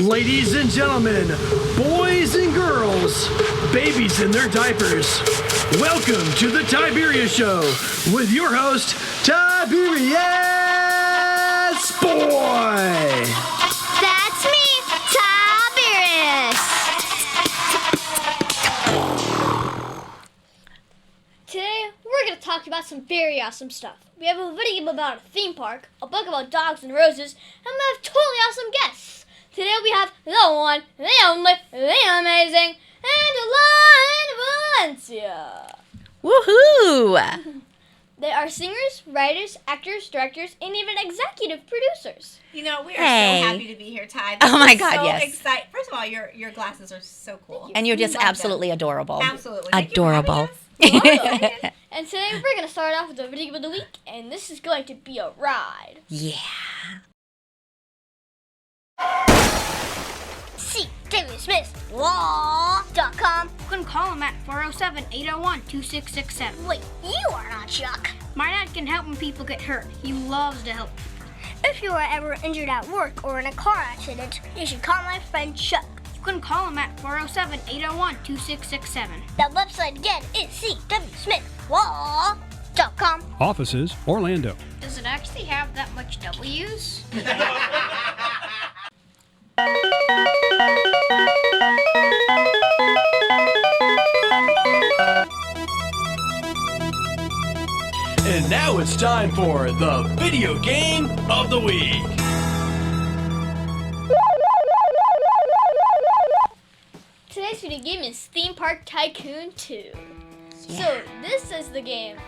Ladies and gentlemen, boys and girls, babies in their diapers, welcome to the Tiberius Show with your host, Tiberius Boy. That's me, Tiberius. Today, we're going to talk about some very awesome stuff. We have a video game about a theme park, a book about dogs and roses, and we have totally awesome guests. Today we have the one, the only, the amazing Angela and Valencia. Woohoo! They are singers, writers, actors, directors, and even executive producers. You know, we are so happy to be here, Ty. Oh my God, yes. Excited. First of all, your glasses are so cool. And you're just absolutely adorable. Absolutely. Adorable. And today we're going to start off with the video of the week, and this is going to be a ride. Yeah. See David Smith Law.com. You can call him at 407-801-2667. Wait, you are not Chuck. My dad can help when people get hurt. He loves to help people. If you are ever injured at work or in a car accident, you should call my friend Chuck. You can call him at 407-801-2667. The website again is cwsmithlaw.com. Offices, Orlando. Does it actually have that much W's? And now it's time for the video game of the week. Today's video game is Theme Park Tycoon 2. So this is the game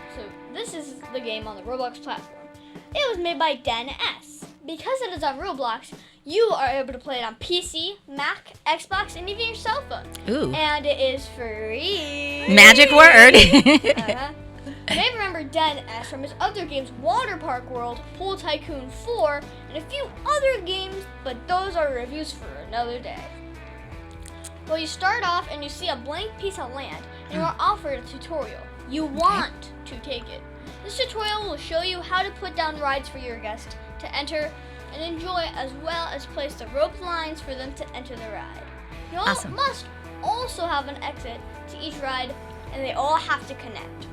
on the Roblox platform. It was made by Dan S. Because it is on Roblox, you are able to play it on PC, Mac, Xbox, and even your cell phone. Ooh. And it is free. Magic word. You may remember Dan S from his other games, Water Park World, Pool Tycoon 4, and a few other games, but those are reviews for another day. Well, you start off and you see a blank piece of land, and you are offered a tutorial. You want to take it. This tutorial will show you how to put down rides for your guests to enter and enjoy, as well as place the rope lines for them to enter the ride. You must also have an exit to each ride, and they all have to connect.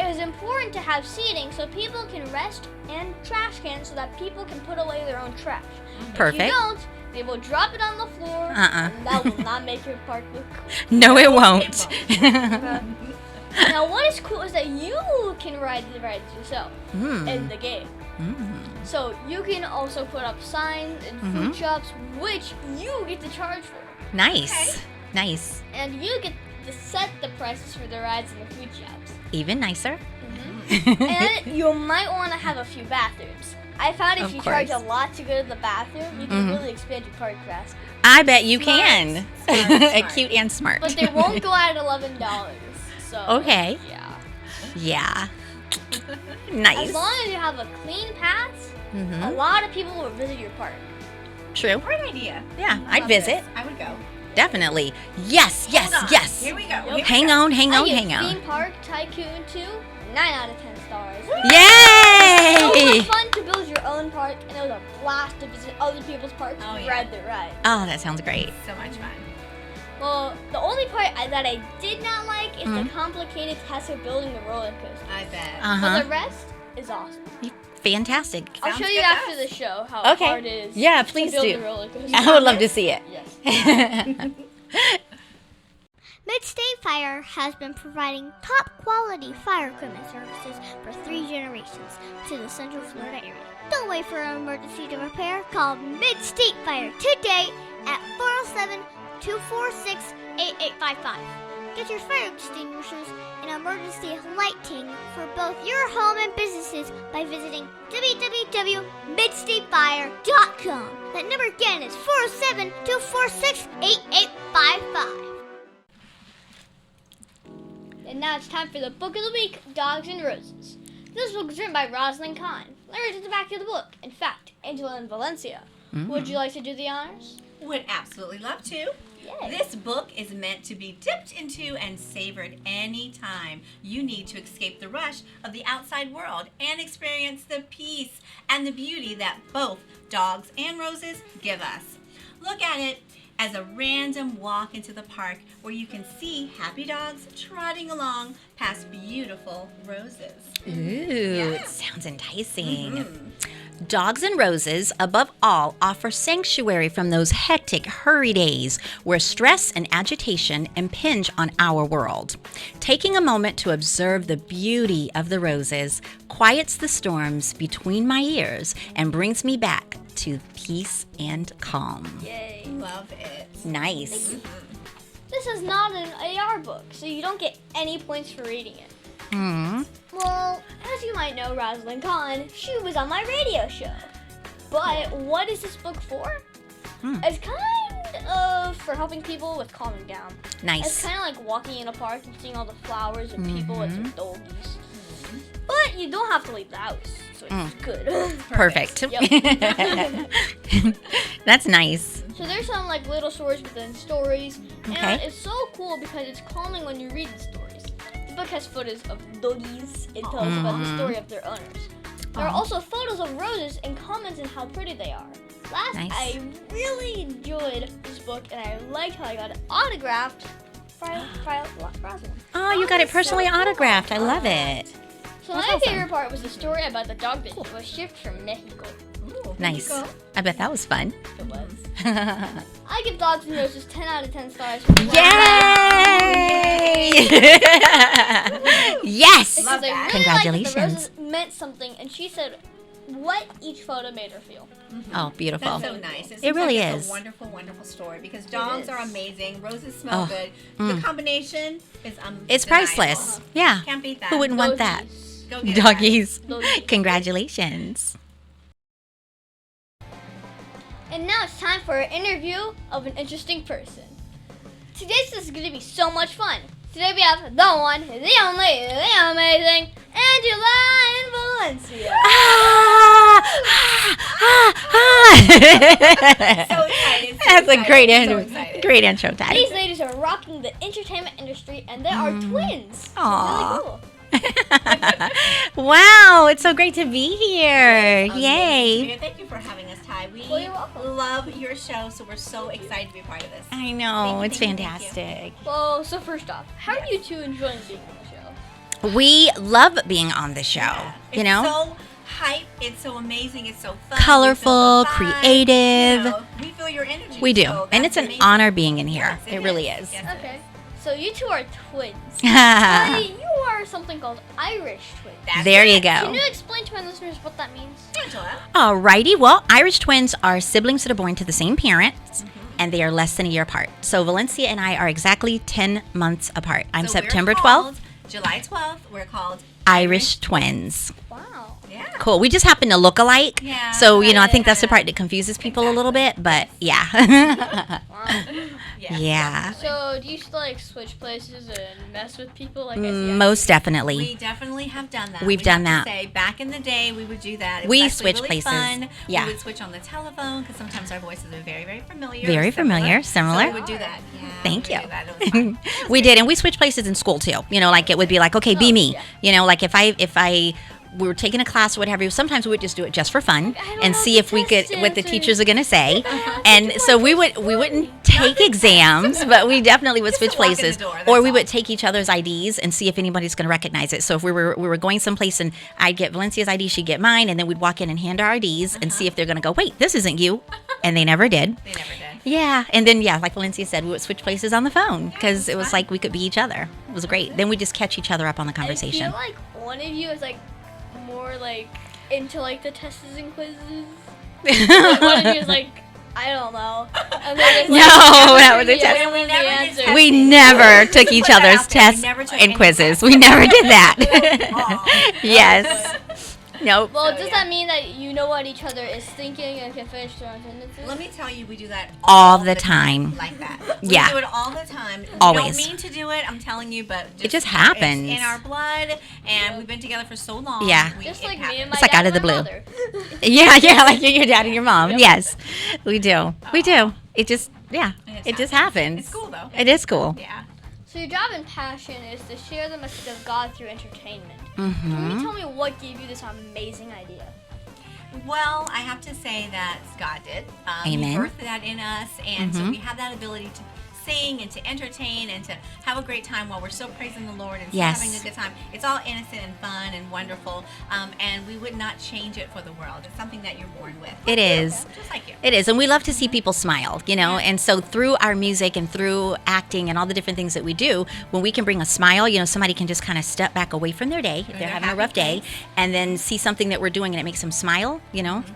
It is important to have seating so people can rest and trash cans so that people can put away their own trash. Perfect. If you don't, they will drop it on the floor, and that will not make your park look cool. No, it won't. Now, what is cool is that you can ride the rides yourself in the game. So you can also put up signs and food shops, which you get to charge for. Nice. Okay? Nice. And you get to set the prices for the rides and the food shops. Even nicer. And you might want to have a few bathrooms. I found if you charge a lot to go to the bathroom, you can really expand your park fast. I bet you can. Smart. Cute and smart. But they won't go at $11. So Okay. yeah. Nice. As long as you have a clean pass, a lot of people will visit your park. True. Great idea. Yeah, I I'd love visit. this. I would go. Definitely. Yes. Hold on. Yes. Here we go. Yep. Hang on. I give Hang on. Theme Park Tycoon 2 9 out of 10 stars. So Yay! much fun to build your own park, and it was a blast to visit other people's parks and ride their ride. Oh, that sounds great. So much fun. Well, the only part that I did not like is the complicated task of building the roller coaster. I bet. But the rest is awesome. Fantastic. I'll show you good after to the show how Okay. hard it is Yeah, to please build do. the roller coaster. I would love to see it. Yes. Mid-State Fire has been providing top-quality fire equipment services for 3 generations to the Central Florida area. Don't wait for an emergency to repair. Call Mid-State Fire today at 407-246-8855. Get your fire extinguishers and emergency lighting for both your home and businesses by visiting www.midstatefire.com. That number again is 407-246-8855. And now it's time for the book of the week, Dogs and Roses. This book is written by Rosalind Kahn. Letters at the back of the book. In fact, Angela and Valencia. Would you like to do the honors? Would absolutely love to. Yay. This book is meant to be dipped into and savored any time you need to escape the rush of the outside world and experience the peace and the beauty that both dogs and roses give us. Look at it as a random walk into the park where you can see happy dogs trotting along past beautiful roses. Ooh, it sounds enticing. Dogs and roses, above all, offer sanctuary from those hectic, hurry days where stress and agitation impinge on our world. Taking a moment to observe the beauty of the roses quiets the storms between my ears and brings me back to peace and calm. Yay. Love it. Nice. This is not an AR book, so you don't get any points for reading it. Hmm. Well, as you might know, Rosalind Kahn, she was on my radio show. But what is this book for? It's kind of for helping people with calming down. It's Nice. kind of like walking in a park and seeing all the flowers and people with some doggies. But you don't have to leave the house, so it's good. Perfect. Yep. That's nice. So there's some like little stories within stories, Okay. and it's so cool because it's calming when you read the stories. The book has photos of doggies and tells about the story of their owners. There are also photos of roses and comments on how pretty they are. Last, Nice. I really enjoyed this book, and I liked how I got it autographed by Rosalind. Oh, you got it personally autographed. I love it. So That's my awesome. favorite part was the story about the dog that was shipped from Mexico. Ooh, Nice. there you go. I bet that was fun. It was. I give Dogs and Roses 10 out of 10 stars. Yay! Yes! Because I really liked that the Congratulations. roses meant something, and she said what each photo made her feel. Oh, beautiful. That's so nice. It seems really like it's is. a wonderful, wonderful story because dogs is. are amazing. Roses smell Oh, good. The combination is It's undeniable. priceless. Yeah. Can't beat that. Who wouldn't want that? Doggies. Go get Doggies. Doggies. Congratulations. And now it's time for an interview of an interesting person. Today's is going to be so much fun. Today we have the one, the only, the amazing Angela and Valencia. that. So excited. So That's a excited, great so intro. excited. Great intro, Ty. These ladies are rocking the entertainment industry, and they are twins. Aw. It's really cool. Wow, it's so great to be here. Amazing. Yay. Thank you for having us, Ty. We Well, you're welcome. love your show, so we're so excited to be a part of this. I know, it's Thank you, thank you. fantastic. Well, so first off, how are you two enjoying being on the show? We love being on the show, you It's know? so hype. It's so amazing. It's so fun. Colorful, we feel the vibe, creative. you know, we feel your energy. We do. so And that's it's an amazing. honor being in here. Yes, It really is. Yes, it Okay, is. so you two are twins. there But you are something called Irish twins. That's you it. Can go. you explain to my listeners what that means? Angela. Alrighty, well, Irish twins are siblings that are born to the same parents, and they are less than a year apart. So Valencia and I are exactly 10 months apart. I'm So we're September called- 12th, July 12th, we're called Irish twins. Wow. Yeah. Cool. We just happen to look alike. Yeah. So, I think that's the part that confuses people a little bit, but yeah. Wow. Yeah. So do you still like switch places and mess with people like I see? Most definitely. We definitely have done that. We've We done have to that. Say, back in the day, we would do that. It We was actually switch really places. Fun. Yeah. We would switch on the telephone because sometimes our voices are very, very familiar. Very or familiar, similar. So we would do that. Yeah, Thank we you. would do that. It was fun. We did, and we switched places in school too. Like it would be like, okay, be Oh, me. yeah. Like if I we were taking a class or whatever, sometimes we would just do it just for fun don't and know see the if we could test what the answers. teachers are gonna say. And so we wouldn't take exams, but we definitely would switch to walk in the places. door, that's Or we all. would take each other's IDs and see if anybody's gonna recognize it. So if we were going someplace and I'd get Valencia's ID, she'd get mine, and then we'd walk in and hand our IDs and see if they're gonna go, wait, this isn't you. And they never did. They never did. Yeah, and then like Valencia said, we would switch places on the phone because it was like we could be each other. It was great. Then we just catch each other up on the conversation. I feel like one of you is like more like into like the tests and quizzes. Like, one of you is like, I don't know. And then it's, like, No, that was a yeah, test. and We then never the did answer. tests. We never took each Put that other's out there. We tests never took and any quizzes. tests. We never did that. Aw. Yes. Nope. Well, So, does yeah. that mean that you know what each other is thinking and can finish their own sentences? Let me tell you, we do that All the time. Like that. Yeah. We do it all the time. We Always. don't mean to do it, I'm telling you, but It just happens. It's in our blood, and we've been together for so long. Yeah. Just it like me happens. and my It's like dad out of the and my blue. mother. Yeah, like your dad and your mom. Yes, we do. We do. It just, It it just happens. It's cool, though. It is cool. Yeah. So your job and passion is to share the message of God through entertainment. Can Mm-hmm. you tell me what gave you this amazing idea? Well, I have to say that God did. Amen. He birthed that in us, and so we have that ability to sing and to entertain and to have a great time while we're still praising the Lord and still Yes. having a good time. It's all innocent and fun and wonderful, and we would not change it for the world. It's something that you're born with. It is. Just like you. It is, and we love to see people smile, and so through our music and through acting and all the different things that we do, when we can bring a smile, somebody can just kind of step back away from their day, if they're having a rough day, and then see something that we're doing and it makes them smile,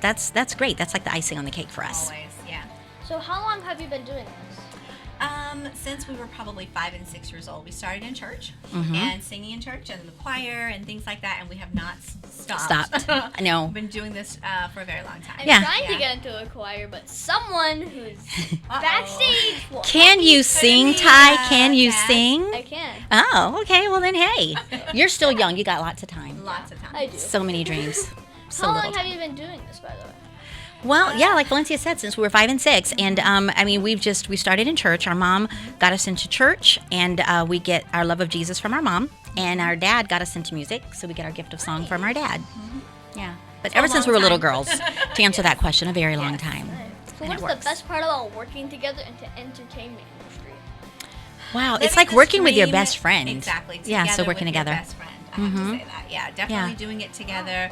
that's great. That's like the icing on the cake for us. Always, yeah. So how long have you been doing this? Since we were probably 5 and 6 years old, we started in church and singing in church and the choir and things like that, and we have not stopped. I know. We've been doing this for a very long time. I'm Yeah. trying to get into a choir, but someone who's backstage will Can you sing, me, Ty? Can you Dad. sing? I can. Oh, okay. Well, then, hey, you're still young. You got lots of time. Lots of time. I do. So many dreams. So How little long have time. you been doing this, by the way? Well, yeah, like Valencia said, since we were 5 and 6, and we started in church. Our mom got us into church, and we get our love of Jesus from our mom, and our dad got us into music, so we get our gift of song from our dad. Yeah, but ever since we were little girls, to answer that question, a very long time. So And what's it the works. best part about working together into entertainment industry? Wow, Living it's like this working with your dream- best friend. Exactly. Yeah, so together working with your together. best friend. I have to say that. Yeah, definitely Yeah. doing it together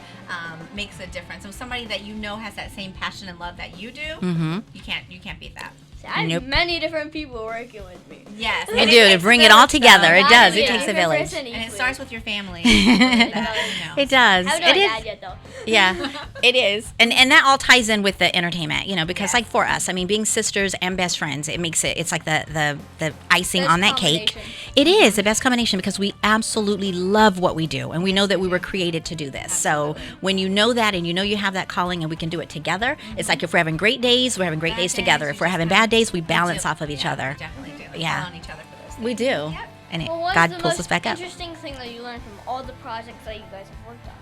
makes a difference. So somebody that has that same passion and love that you do, you can't beat that. See, I have Nope. many different people working with me. Yes. I and do, to takes a bring it all village, together. though. It Not does. me, It takes a different village. person each And it week. starts with your family. It does. It does. I haven't It got a is. dad yet, though. Yeah, it is. And that all ties in with the entertainment, because Yes. like for us, being sisters and best friends, it's like the icing Best on that cake. combination. It is the best combination because we absolutely love what we do and we know that we were created to do this. So when you know that and you have that calling and we can do it together, it's like if we're having great days, we're having great Bad days together. days, If you we're just having gotta- bad days, we We balance do. off of each Yeah, other. We definitely do. We Yeah. call on each other for those We things. do. Yep. And Well, what's God the pulls most us back up. interesting thing that you learned from all the projects that you guys have worked on?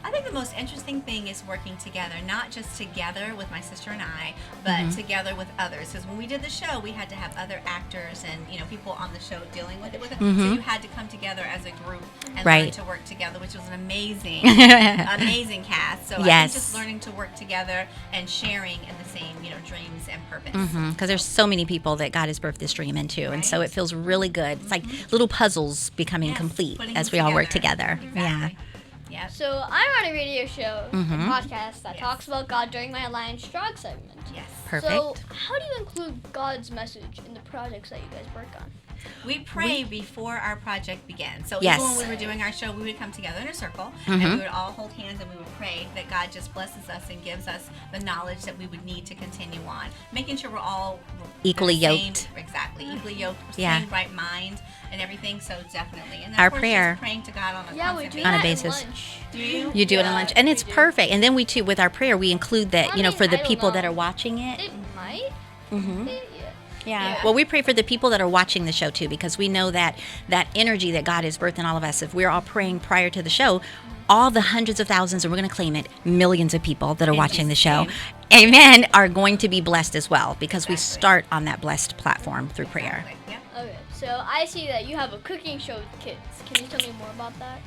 I think the most interesting thing is working together, not just together with my sister and I, but together with others. Because when we did the show, we had to have other actors and people on the show dealing with it. So you had to come together as a group and learn Right. to work together, which was an amazing cast. So I Yes. think just learning to work together and sharing in the same dreams and purpose. Because there's so many people that God has birthed this dream into, and so Right. it feels really good. It's like little puzzles becoming Yes, complete putting as them we all work together. Exactly. Yeah. Yep. So I'm on a radio show, a podcast that Yes. talks about God during my Alliance Strong segment. Yes. Perfect. So how do you include God's message in the projects that you guys work on? We pray before our project began. So Yes. even when we were doing our show, we would come together in a circle and we would all hold hands and we would pray that God just blesses us and gives us the knowledge that we would need to continue on. Making sure we're all Equally the same- yoked. Exactly. Equally yoked. Yeah. Same right mind and everything. So definitely. And Our of course, prayer. just praying to God on a Yeah, we constant do On a that basis. at lunch. Do you? You do it Yeah, on lunch, and it's we do. perfect. And then we too, with our prayer, we include that, I mean, for the I don't people that know. are watching it. It might. Yeah. Yeah. Well, we pray for the people that are watching the show too, because we know that that energy that God has birthed in all of us. If we're all praying prior to the show, all the hundreds of thousands, and we're going to claim it, millions of people that are watching the show, amen, are going to be blessed as well, because we start on that blessed platform through prayer. Exactly. Yep. Okay, so I see that you have a cooking show with kids. Can you tell me more about that?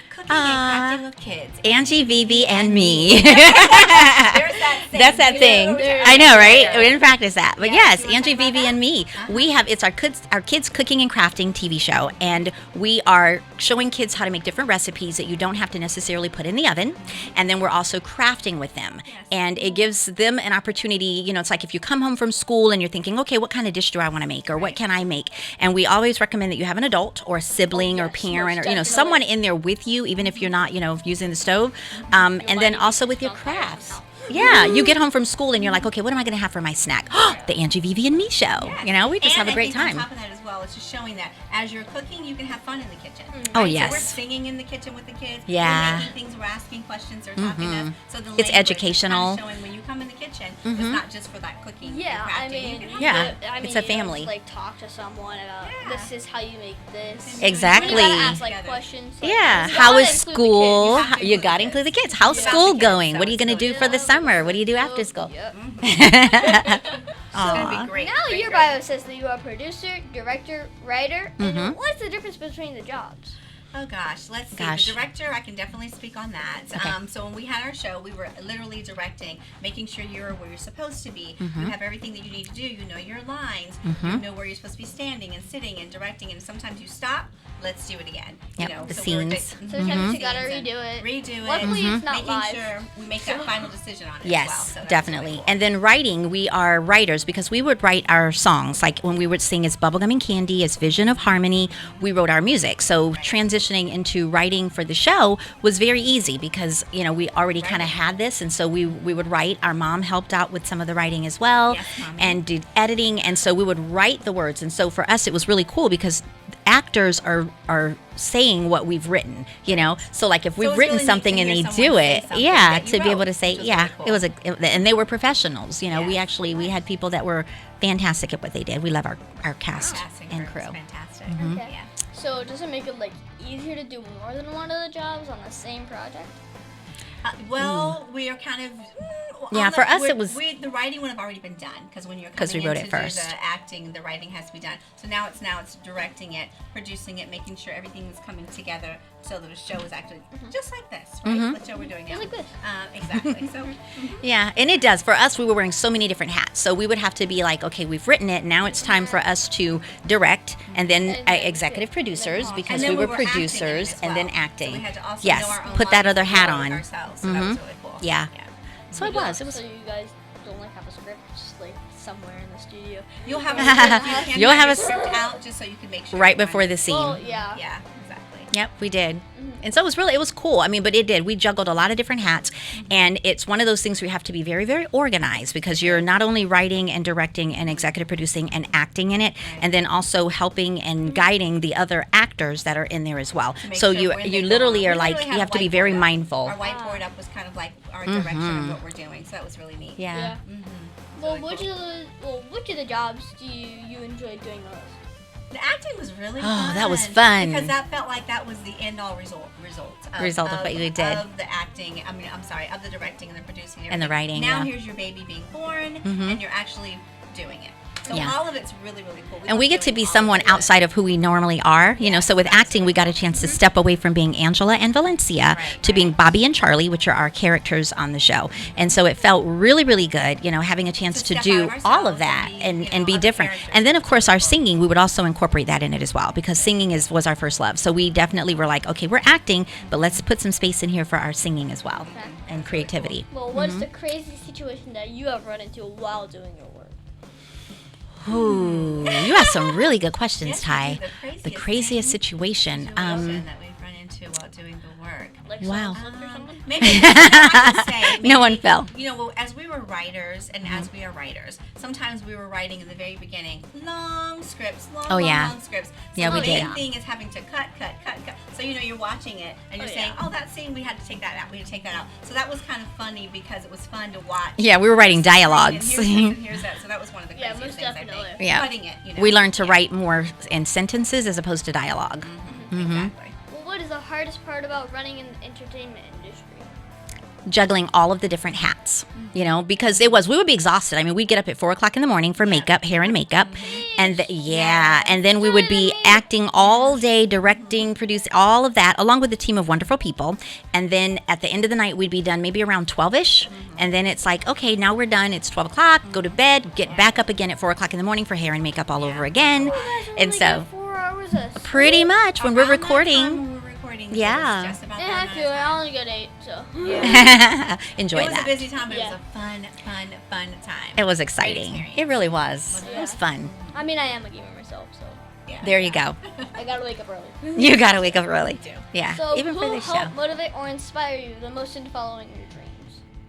Cooking and crafting with kids. Angie, Vivi, and me. There's that thing. That's that thing. There I know, right? Yeah. We didn't practice that, but Yeah, yes, you wanna Angie, talk about Vivi, that? and me. We have it's our kids cooking and crafting TV show, and we are showing kids how to make different recipes that you don't have to necessarily put in the oven, and then we're also crafting with them, and it gives them an opportunity. It's like if you come home from school and you're thinking, okay, what kind of dish do I want to make, or what can I make? And we always recommend that you have an adult or a sibling or yes, parent, most or definitely. someone in there with you, even if you're not using the stove, and then wife also is with your on fire crafts. somehow. Yeah, you get home from school and you're like, okay, what am I going to have for my snack? The Angie, Vivi, and me show. Yes. We just And have a I great think time. On top of that as well, it's just showing that as you're cooking, you can have fun in the kitchen. Oh, right? yes. So we're singing in the kitchen with the kids. Yeah. We're making things, we're asking questions, they're talking to us. So the It's language educational. is kind of showing when you come in the kitchen, it's not just for that cooking Yeah, and I crafting. mean, You can have Yeah. you it's a don't family. just, like talk to someone about this is how you make this. Exactly. You gotta ask like Together. questions. Like, Yeah, you how gotta is include the school? kids. have to You include got to the include the kids. kids. How's You have school to get going? it, What are you so going to it's do good. for the summer? What do you do after school? Yep. It's gonna be great. Now great, your great. bio says that you are a producer, director, writer. Mm-hmm. And what's the difference between the jobs? Oh gosh, let's see. Gosh. The director, I can definitely speak on that. Okay. So when we had our show, we were literally directing, making sure you're where you're supposed to be. You have everything that you need to do. You know your lines. You know where you're supposed to be standing and sitting and directing. And sometimes you stop. Let's do it again. Yep, You know, the so scenes. Sometimes you gotta redo it. Redo it. Luckily, it's not making live. sure we make that final decision on it Yes, as well. So that's definitely. really cool. And then writing, we are writers because we would write our songs. Like when we would sing as Bubblegum and Candy, as Vision of Harmony, we wrote our music. So transitioning into writing for the show was very easy because, you know, we already kind of had this. And so we would write. Our mom helped out with some of the writing as well. Yes, Mommy. And did editing. And so we would write the words. And so for us, it was really cool because actors are saying what we've written, you know. So like if we've it's written really neat something to and they hear do someone say it, something yeah, that you to be able wrote, to say, which is yeah, really it was cool. and they were professionals, you know. We Yes. actually we had people that were fantastic at what they did. We love our cast and crew. Fantastic. Okay. Yeah. So does it make it like easier to do more than one of the jobs on the same project? Well, we are kind of. Yeah, for us it was- the writing would have already been done because when you're 'Cause we coming wrote in it to do first. the acting, the writing has to be done. So now it's directing it, producing it, making sure everything is coming together so that the show is actually just like this, right? The show we're doing now. Just like this. Exactly. So Yeah, and it does. For us, we were wearing so many different hats. So we would have to be like, okay, we've written it. Now it's time for us to direct and then And then executive producers And because then we were acting in it producers as and then well. acting. So we had to also Yes, know our own put that lines other and hat know it on. ourselves. So that was really cool. Yeah. So it was. It was. So you guys don't like have a script just like somewhere in the studio? You'll have a script. You can You'll have your a script out just so you can make sure right you before find the it. scene. Well, yeah. Yeah, exactly. Yep, we did. And so it was cool. I mean, but it did. We juggled a lot of different hats. And it's one of those things where you have to be very, very organized because you're not only writing and directing and executive producing and acting in it, and then also helping and guiding the other actors that are in there as well. To make So sure when you they literally go on. are We like, literally you have to be a very whiteboard up. mindful. Our whiteboard up was kind of like our direction of what we're doing, so that was really neat. Yeah. Well, Really which of the jobs do you enjoy doing the most? The acting was really Oh, fun. that was fun. Because that felt like that was the end-all result Result of what you did. Of the acting, I'm sorry, of the directing and the producing And the everything. writing, Now yeah. here's your baby being born, and you're actually doing it. So Yeah. all of it's really, really cool. And we love get to doing be all of someone it. outside of who we normally are, you know. So with acting, we got a chance to step away from being Angela and Valencia to being Bobby and Charlie, which are our characters on the show. And so it felt really, really good, you know, having a chance to step out do of all ourselves of that and be, and be other different. characters. And then, of course, our singing, we would also incorporate that in it as well because singing was our first love. So we definitely were like, okay, we're acting, but let's put some space in here for our singing as well and creativity. Well, what's the craziest situation that you have run into while doing your work? Ooh, you asked some really good questions, Yes, Ty. we do. The craziest situation. That we've run into while doing the work. Like Wow. someone flipped or something? Maybe I can say, No one maybe, fell. You know, well, as we were writers and as we are writers, sometimes we were writing in the very beginning long scripts, Oh, yeah. long scripts. Yeah, So we the did. main thing is having to cut. So you know you're watching it and you're Oh, saying, yeah. "Oh, that scene we had to take that out. We had to take that out." So that was kind of funny because it was fun to watch. Yeah, we were writing And dialogues. here's this and here's that. So that was one of the Yeah, craziest most things I definitely. think. Yeah. Cutting it. You know. We learned to write more in sentences as opposed to dialogue. Exactly. Well, what is the hardest part about running in the entertainment industry? Juggling all of the different hats, you know, because we would be exhausted. I mean, we'd get up at 4:00 in the morning for makeup, hair and makeup. And and then we would be acting all day, directing, producing, all of that, along with a team of wonderful people. And then at the end of the night, we'd be done maybe around 12-ish. And then it's like, okay, now we're done. It's 12 o'clock, go to bed, get back up again at 4:00 in the morning for hair and makeup all over again. And so 4 hours of sleep? pretty much when we're Around that time recording, when we were recording, it was Yeah. just about Yeah, that actually, amount of time. I only got 8, so. enjoy It was that. a busy time, but Yeah. it was a fun time. It was exciting. experience. It really was. It was fun. I mean, I am a gamer myself, so Yeah. There you go. I gotta wake up early. You got to wake up early. do. Yeah, So, even for who this show. helped motivate or inspire you the most into following your dreams?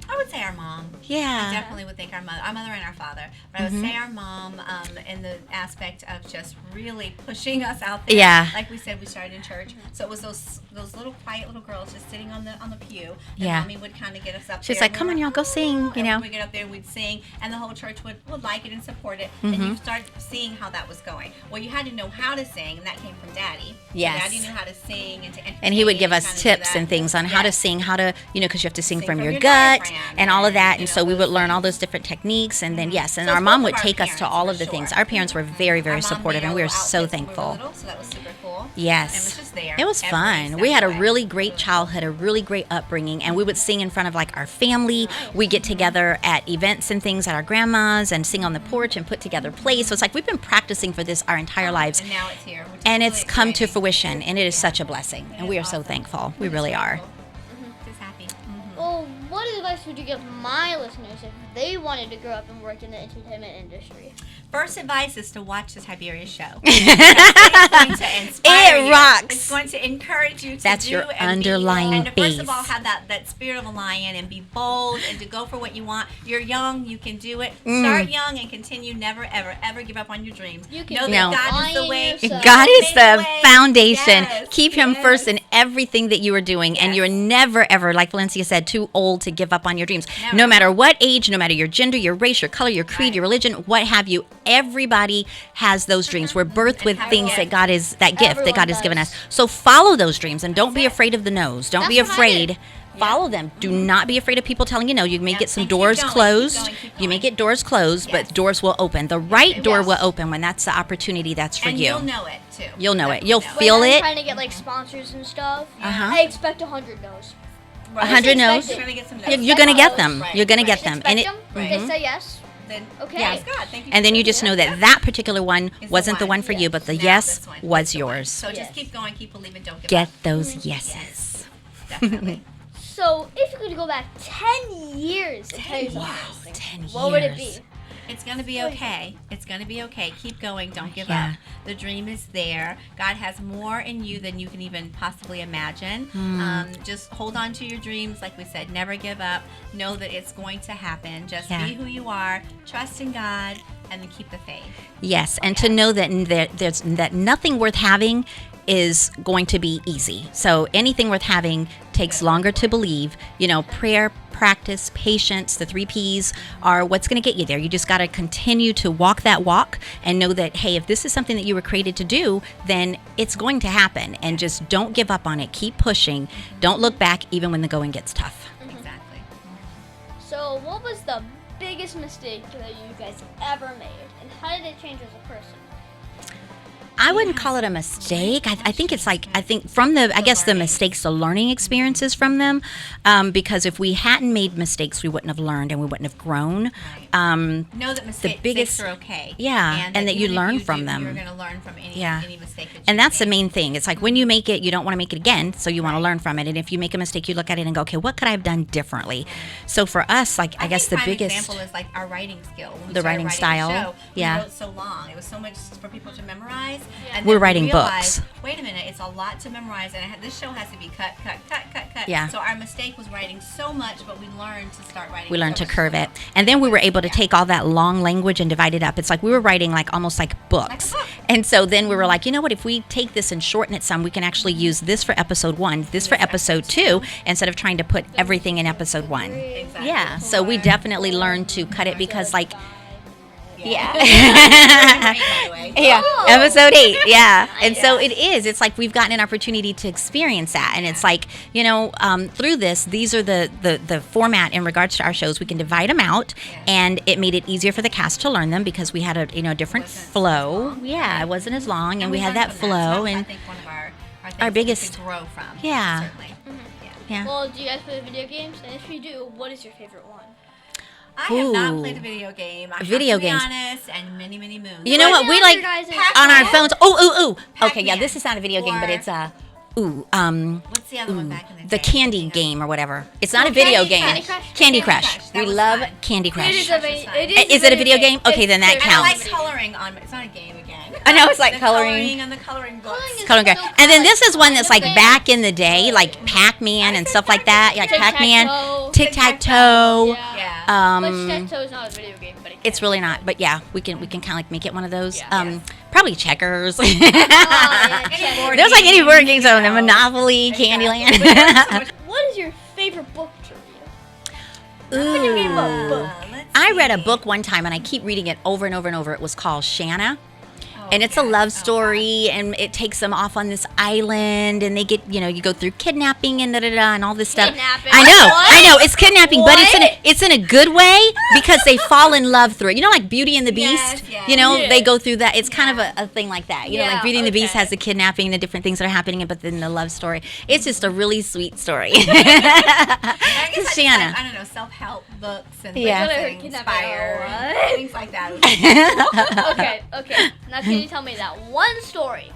I would say our mom. I Yeah. definitely would think our mother and our father. But I would say our mom in the aspect of just really pushing us out there. Yeah. Like we said, we started in church, so it was those little quiet little girls just sitting on the pew. And Yeah. Mommy would kind of get us up She's there. like, "Come on, y'all, go sing," you know. We'd get up there and we'd sing, and the whole church would like it and support it. And you start seeing how that was going. Well, you had to know how to sing, and that came from Daddy. Yes. Daddy knew how to sing and to And he would give entertain us and kinda do tips that. and things on how to Yes. sing, how to, because you have to sing from your diaphragm, gut and all of that. And so we would learn all those different techniques. And then, yes, and our mom would take us to all of the things. Our parents were very, very supportive, and we were so thankful. So that was super cool. Yes. And it was just there. It was fun. We had a really great childhood, a really great upbringing, and we would sing in front of like our family. We get together at events and things at our grandma's and sing on the porch and put together plays. So it's like we've been practicing for this our entire lives. And now it's here. And it's come to fruition, and it is such a blessing, and we are so thankful. We really are. Just happy. Well, what advice would you give my listeners if they wanted to grow up and work in the entertainment industry? First advice is to watch the Tiberius show. It's going to inspire It you. rocks. It's going to encourage you to That's do your and underlying be, and to first of base. all have that spirit of a lion and be bold and to go for what you want. You're young, you can do it. Start young and continue. Never, ever, ever give up on your dreams. You can know be that God is the lying way. yourself. God is Make the way. foundation. Yes, Keep Him yes. first in everything that you are doing, and Yes. you're never, ever, like Valencia said, too old to give up on your dreams. Never. No matter what age, no matter your gender, your race, your color, your creed, Right. your religion, what have you, everybody has those dreams. We're birthed with have things a that gift. God is, that gift that Everyone God has given does. us. So follow those dreams, and don't be afraid of the no's. Don't be That's what I did. afraid. Follow them. Do not be afraid of people telling you no. You may Yeah, get some and keep doors going, keep closed. going, keep You may going. get doors closed, Yes. but doors will open. The right door Yes. will open when that's the opportunity that's for And you. you'll know it too. You'll know it. You'll Definitely feel When I'm it. trying to get like sponsors and stuff, Uh-huh. I expect 100 no's. Right. 100 no's. Expect You're it. gonna get some You're, no's. you're gonna get Right. them. Right. You're gonna Right. get them, and Expect it. them. Mhm. They say yes. Then Okay. praise God. Thank you. And then you for just it. know that that particular one Is wasn't the one for you, Yes. but the Now yes this one was is the one. yours. So Yes. just keep going, keep believing, don't give Get up. those yeses. Definitely. So, if you could go back 10 years and tell yourself something, 10 what would it be? years. It's gonna be okay. It's gonna be okay. Keep going. Don't give Yeah. up. The dream is there. God has more in you than you can even possibly imagine. Just hold on to your dreams. Like we said, never give up. Know that it's going to happen. Just Yeah. be who you are. Trust in God, and then keep the faith. Yes, and to know that nothing worth having is going to be easy. So anything worth having takes longer to believe. You know, prayer, practice, patience, the 3 P's are what's going to get you there. You just got to continue to walk that walk and know that, hey, if this is something that you were created to do, then it's going to happen. And just don't give up on it. Keep pushing. Don't look back even when the going gets tough. Exactly. So, what was the biggest mistake that you guys ever made, and how did it change as a person? I wouldn't call it a mistake. I think it's like, I think from the, I guess the mistakes, the learning experiences from them, because if we hadn't made mistakes, we wouldn't have learned and we wouldn't have grown. Know that mistakes biggest- are okay. Yeah, and that you even if learn do, from them. You're going to learn from any Yeah. mistake that you And that's the make. main thing. It's like when you make it, you don't want to make it again, so you want to learn from it. And if you make a mistake, you look at it and go, okay, what could I have done differently? So for us, like, I guess the think prime biggest, example is like our writing skill. When we The started writing the style. show, Yeah. we wrote so long. It was so much for people to memorize. And We're then we writing realized, books. Wait a minute, it's a lot to memorize, and this show has to be cut. Yeah. So our mistake was writing so much, but we learned to start writing. we learned so to much curve more. it. And then we were able to take all that long language and divide it up. It's like we were writing like almost like books. book. And so then we were like, you know what, if we take this and shorten it some, we can actually use this for episode 1, this for episode 2, instead of trying to put everything in episode 1. Exactly. Yeah, so we definitely learned to cut it because like, yeah. By the way. Yeah, Oh. episode 8. Yeah, and so it is. It's like we've gotten an opportunity to experience that, and it's like, you know, through this, these are the format in regards to our shows. We can divide them out, and it made it easier for the cast to learn them because we had a different Wasn't as flow. long. Yeah, it wasn't as long, and we had learned that from flow, So that's, I and think one of our things our that we biggest- could grow from. Yeah. Certainly. yeah. Well, do you guys play video games? And if you do, what is your favorite one? I have not Ooh. played a video game. I Video have to games. be honest, and many moons. You know what? What We are like your guys' on our Pac-Man? phones. Oh. Okay, yeah, Pac-Man. this is not a video game, but Or- it's What's the other one back in the the day? candy game or whatever. It's not a video Candy game. Crush. Candy Candy Crush. Crush. That We was love fun. Candy It Crush. is Crush a, is fun. Is it a video game? Okay, then that It's- And I like counts. coloring on. It's not a game again. I know, it's like The coloring. on the coloring books. Coloring is Color guard. so And then fun. this is one that's like Fun. back in the day, like Pac-Man and stuff like that. Like Pac-Man, Tic-tac-toe. tic-tac-toe. Yeah. Yeah. But tic-tac-toe is not a video game, but It's really not, but yeah, we can kind of like make it one of those. Yeah. Probably checkers. Oh, yeah, Any check. board There's like any games, board games on you them, know. Monopoly, Exactly. Candyland. But there's so much- What is your favorite book to read? Ooh. let's I read a see. book one time and I keep reading it over and over and over. It was called Shanna. Oh, And it's a love story, and it takes them off on this island, and they get, you go through kidnapping and and all this stuff. Kidnapping? I know, it's kidnapping, but What? it's in a good way because they fall in love through it. Like Beauty and the Beast. Yes. Yeah. They go through that. It's kind of a thing like that. Yeah, Like Beauty and the Beast okay. has the kidnapping and the different things that are happening, but then the love story. It's just a really sweet story. I guess I Shanna. just like, I don't know, self-help books and Yeah. things I that heard kidnapping. inspire What? and things like that. Okay. Now can you tell me that one story?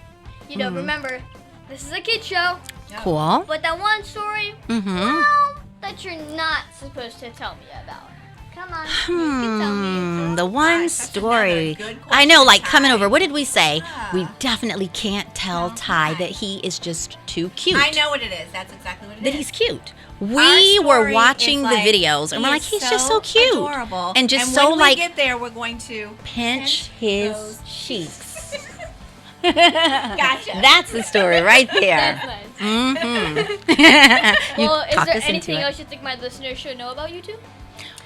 Remember, this is a kid show, Cool. but that one story, Mm-hmm. that you're not supposed to tell me about. Come on, you can tell me. The one Gosh, that's story. another good I know, like question, coming Ty. over. What did we say? Yeah. We definitely can't tell Ty that he is just too cute. I know what it is. That's exactly what it is. That he's cute. Our We were story watching is the like, videos and we're he like, is he's just so cute. adorable. And just and so when like we get there, we're going to pinch his those cheeks. Gotcha. That's the story right there. That's nice. Mm-hmm. Well, is talked there us into anything it. else you think my listeners should know about you two?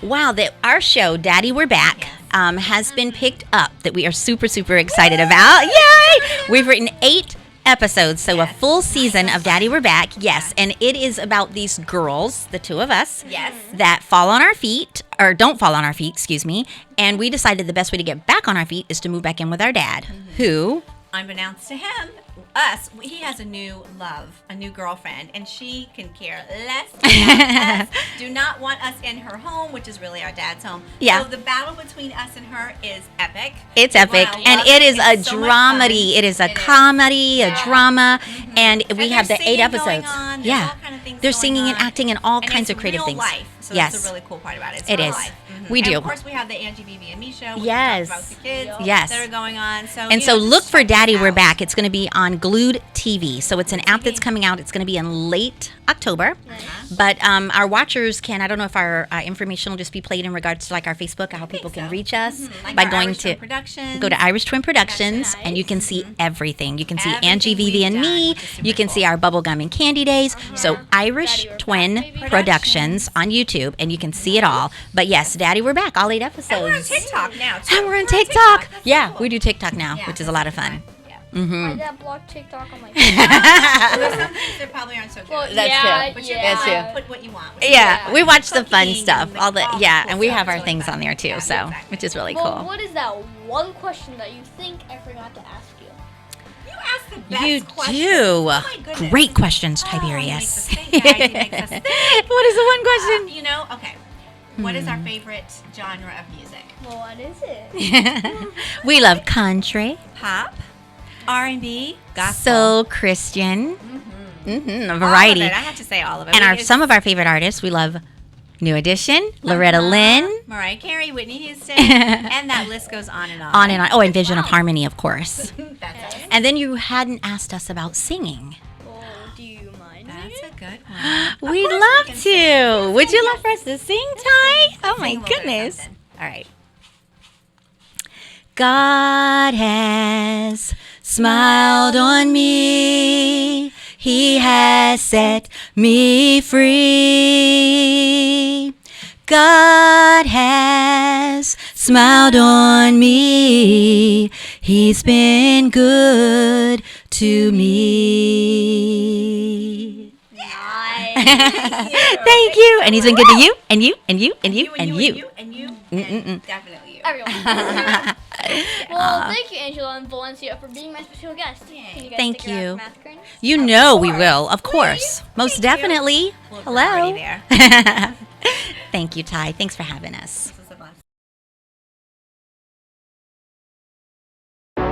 Wow, that our show, Daddy We're Back, has been picked up that we are super, super excited about. Yay! We've written 8 episodes, so a full season of Daddy We're Back. Yes, and it is about these girls, the two of us, Yes. that fall on our feet, or don't fall on our feet, excuse me, and we decided the best way to get back on our feet is to move back in with our dad, who... Unbeknownst to him, he has a new love, a new girlfriend, and she can care less about us, do not want us in her home, which is really our dad's home. Yeah. So the battle between us and her is epic. It's epic, Wow, and love it is a It's so much fun. dramedy. It is a It is. comedy, a Yeah. drama, and we And have the there's 8 singing going episodes. on, there's Yeah, all kind of things they're going singing and on. acting and all And kinds it's of creative real things. Life, so Yes. that's the really cool part about it. It's It real is. life. We and do. Of course, we have the Angie, Vivi, and me show, which Yes. we talk about the kids Yes. that are going on. So, And so just look for check this Daddy We're out. Back. It's going to be on Glued TV. So it's an app that's coming out. It's going to be in late October. But our watchers can, I don't know if our information will just be played in regards to like our Facebook, how people can so. reach us Like by our going Irish to Twin Productions. go to Irish Twin Productions That's and you can see everything. You can see Everything Angie, Vivi, we've and done, me. which is super You can see cool. our Bubblegum and Candy Days. So Irish Daddy We're Back, Twin baby. Productions on YouTube and you can see it all. But yes, Daddy We're Back, all 8 episodes. And we're on TikTok now, too. And we're on TikTok. That's Yeah, cool. we do TikTok now, Yeah, which is a lot of fun. Yeah. My dad blocked TikTok on my phone. There's some things that probably aren't so good. Well, That's yeah, true. But you That's can true. put what you want. Yeah, we watch the fun Cooking stuff, and all the all the yeah, cool and we stuff. have our It's things really on there too, fun. so Yeah, exactly. which is really Well, cool. what is that one question that you think I forgot to ask you? You ask the best You questions. do. Oh my goodness. Great questions, Oh, Tiberius. makes us think, guys. It makes us think. What is the one question? You know, okay. What is our favorite genre of music? Well, what is it? We love country, Pop, R&B, gospel. soul, Christian, a All of variety. it. I have to say all of it. And I mean, some of our favorite artists, we love New Edition, Loretta Lynn, Mariah Carey, Whitney Houston, and that list goes on and on. on and on. Oh, and Vision of Harmony, of course. That's us. And then you hadn't asked us about singing. Oh, do you mind? That's a good one. We'd course we love can to. sing. Would you love for us to sing, Ty? Oh my Sing a little bit of goodness. something. All right. God has smiled on me. He has set me free. God has smiled on me. He's been good to me. Thank you. And he's been good to you, and you, and you, and you, and you. and you, Mm-mm-mm. and definitely you. Everyone. Well, thank you, Angela and Valencia, for being my special guest. Can you guys Thank stick around you. for Math Currents? You know we will, of course. Most definitely. Well, we're already Hello. there. Thank you, Ty. Thanks for having us. This was a blast.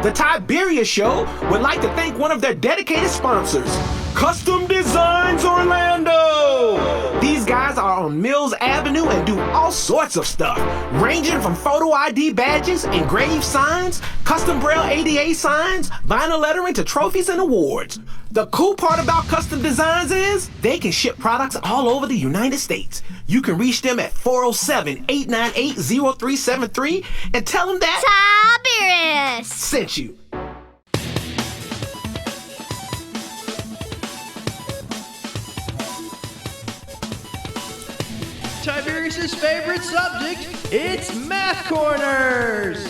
The Tiberius Show would like to thank one of their dedicated sponsors, Custom Designs Orlando. These guys are on Mills Avenue and do all sorts of stuff, ranging from photo ID badges, engraved signs, custom braille ADA signs, vinyl lettering to trophies and awards. The cool part about Custom Designs is they can ship products all over the United States. You can reach them at 407-898-0373 and tell them that Tiberius! sent you. Tiberius's favorite subject, it's Math Corners.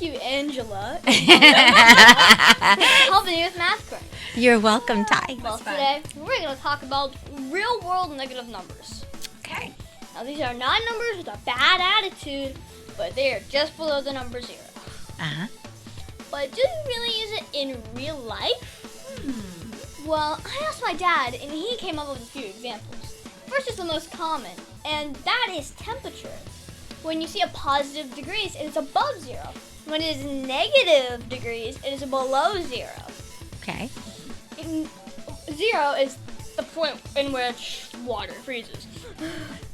thank you, Angela, for helping me with math correct. You're welcome, Ty. Well, today we're going to talk about real-world negative numbers. Okay. Now, these are not numbers with a bad attitude, but they are just below the number 0. Uh-huh. But do you really use it in real life? Well, I asked my dad, and he came up with a few examples. First is the most common, and that is temperature. When you see a positive degrees, it is above 0. When it is negative degrees, it is below 0. Okay. 0 is the point in which water freezes.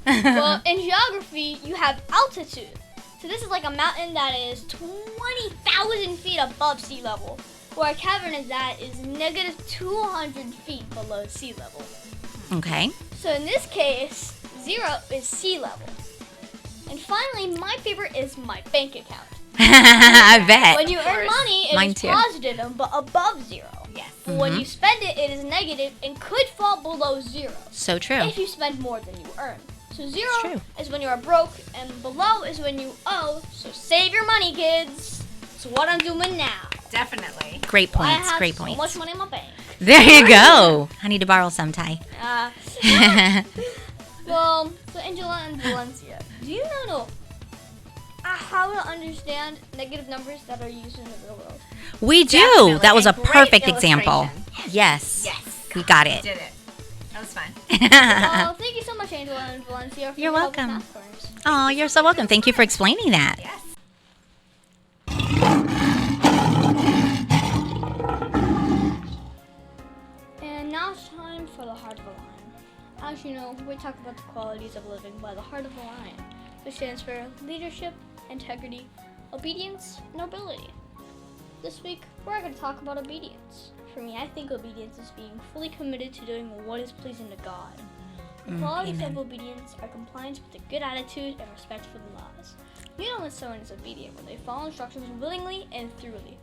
Well, in geography, you have altitude. So this is like a mountain that is 20,000 feet above sea level, where a cavern is that is negative 200 feet below sea level. Okay. So in this case, 0 is sea level. And finally, my favorite is my bank account. I bet. When you earn money, it Mine is too. positive but above 0. Yes. But when you spend it, it is negative and could fall below 0 So true. if you spend more than you earn. So 0 true. is when you are broke, and below is when you owe. So save your money, kids. That's what I'm doing now. Definitely. Great I points. have Great so points. much money in my bank. There you go. I need to borrow some, Ty. Well, so Angela and Valencia, do you know how to understand negative numbers that are used in the real world? We do. Definitely. That was a And great perfect example. illustration. Yes. Yes. We got it. Did it. That was fun. Well, thank you so much, Angela and Valencia, for You're your help with welcome. math corners. Oh, you're so welcome. Thank you for explaining that. Yes. And now it's time for the heart of the lion. As you know, we talk about the qualities of living by the heart of the lion, which stands for leadership, integrity, obedience, and nobility. This week, we're going to talk about obedience. For me, I think obedience is being fully committed to doing what is pleasing to God. The qualities amen. of obedience are compliance with a good attitude and respect for the laws. You know when someone is obedient when they follow instructions willingly and thoroughly.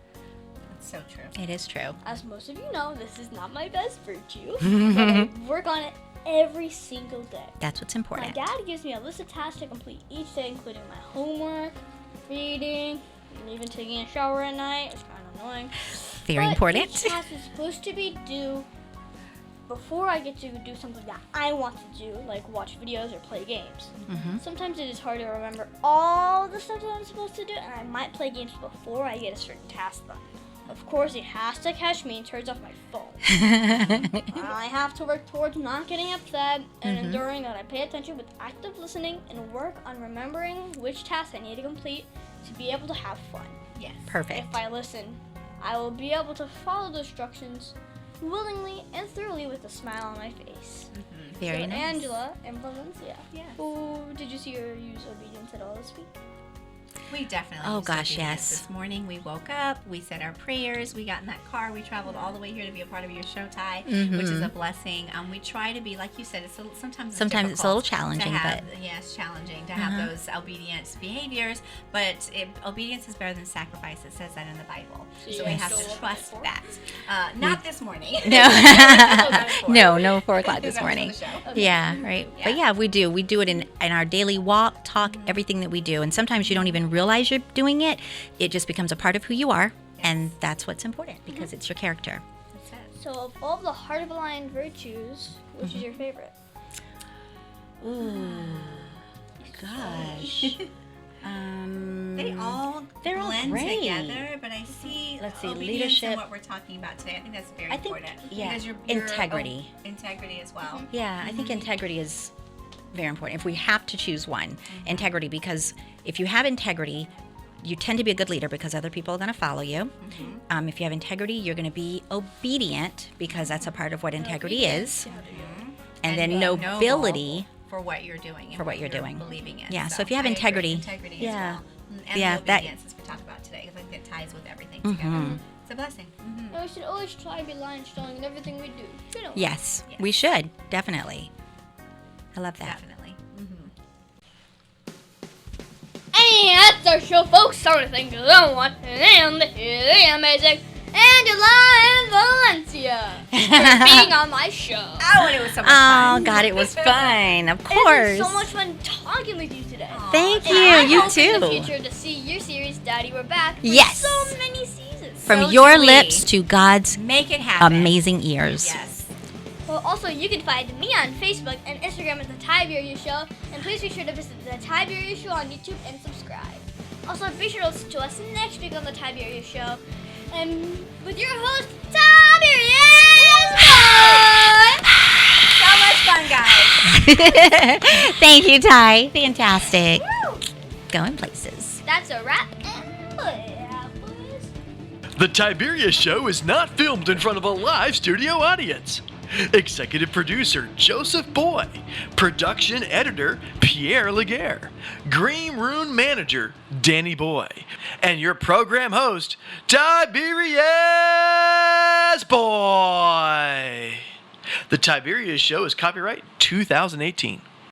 That's so true. It is true. As most of you know, this is not my best virtue, but I work on it every single day. That's what's My important. dad gives me a list of tasks to complete each day, including my homework, reading, and even taking a shower at night. It's kind of annoying. Very But important. Each task is supposed to be due before I get to do something that I want to do, like watch videos or play games. Sometimes it is hard to remember all the stuff that I'm supposed to do, and I might play games before I get a certain task done. Of course, it has to catch me and turns off my phone. I have to work towards not getting upset, and enduring that I pay attention with active listening and work on remembering which tasks I need to complete to be able to have fun. Yes. Perfect. If I listen, I will be able to follow the instructions willingly and thoroughly with a smile on my face. Very So, nice. Angela and Valencia. Yes. Did you see her use obedience at all this week? We definitely. Oh, used gosh, obedience. yes. This morning we woke up, we said our prayers, we got in that car, we traveled all the way here to be a part of your show, Ty, which is a blessing. We try to be, like you said, sometimes Sometimes it's a little difficult challenging, to have, but yes, challenging to have those obedience behaviors. But obedience is better than sacrifice. It says that in the Bible, so we Yeah. have Still to looking trust for it? that. Not this morning. no, no 4 o'clock this That was on morning. the show. Yeah, right. But yeah, we do. We do it in our daily walk, talk, everything that we do. And sometimes you don't even realize you're doing it. It just becomes a part of who you are. And that's what's important because it's your character. That's it. So, of all the heart of the lion virtues, which is your favorite? Ooh, gosh. They all They're all blend great. together, but I see Let's see, obedience leadership. and what we're talking about today. I think that's very I think, important. yeah, Because you're integrity. Integrity as well. Yeah, I think integrity is very important. If we have to choose one, integrity, because if you have integrity, you tend to be a good leader because other people are going to follow you. If you have integrity, you're going to be obedient because that's a part of what integrity is. And then be nobility. noble for what you're doing. and For what you're doing. Believing in. Yeah, so if you have I agree. integrity, Integrity yeah. as well. And Yeah, the that- obedience as we talked about today. I think it ties with everything together. It's a blessing. And we should always try to be lion strong in everything we do. Shouldn't we? Yes, we should. Definitely. I love that. Definitely. And that's our show, folks. Sorry to thank you so much. And here they are, amazing Angela and Valencia. being on my show. Oh, and it was so much Oh, fun. God, it was fun. Of It's course. been so much fun talking with you today. Thank And you. I You hope in the too. future to see your series, Daddy, We're Back. For Yes. so many seasons. From So your do we. lips to God's Make it happen. amazing ears. Yes. Well, also, you can find me on Facebook and Instagram at The Tiberius Show. And please be sure to visit The Tiberius Show on YouTube and subscribe. Also, be sure to listen to us next week on The Tiberius Show. And with your host, Tiberius! So much fun, guys. Thank you, Ty. Fantastic. Going places. That's a wrap. And yeah, boys. The Tiberius Show is not filmed in front of a live studio audience. Executive producer Joseph Boy, production editor Pierre Laguerre, Green Room manager Danny Boy, and your program host Tiberius Boy. The Tiberius Show is copyright 2018.